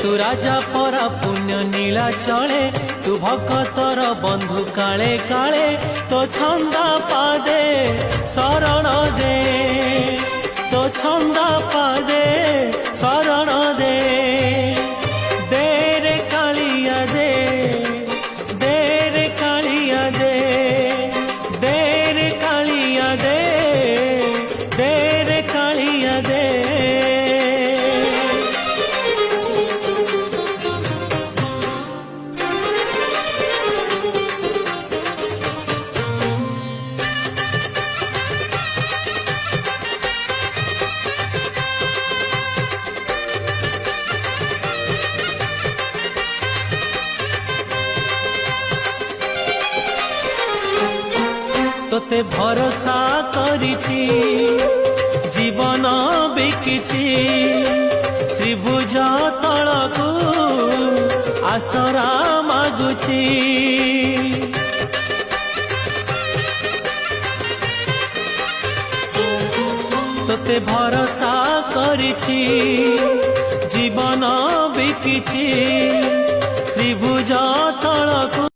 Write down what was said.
तू राजा परा पुण्य नीला चले तू भक्तर बंधु काले काले तो छंदा पादे शरण दे तो छंदा पादे शरण दे रे कालिया दे रे कालिया दे रे कालिया दे रे कालिया दे। तोते भरोसा करिछि जीवन बिकिछि श्रीभुज तलकू आसरा मागुछि तोते भरोसा करिछि जीवन बिकिछि श्रीभुज तलकू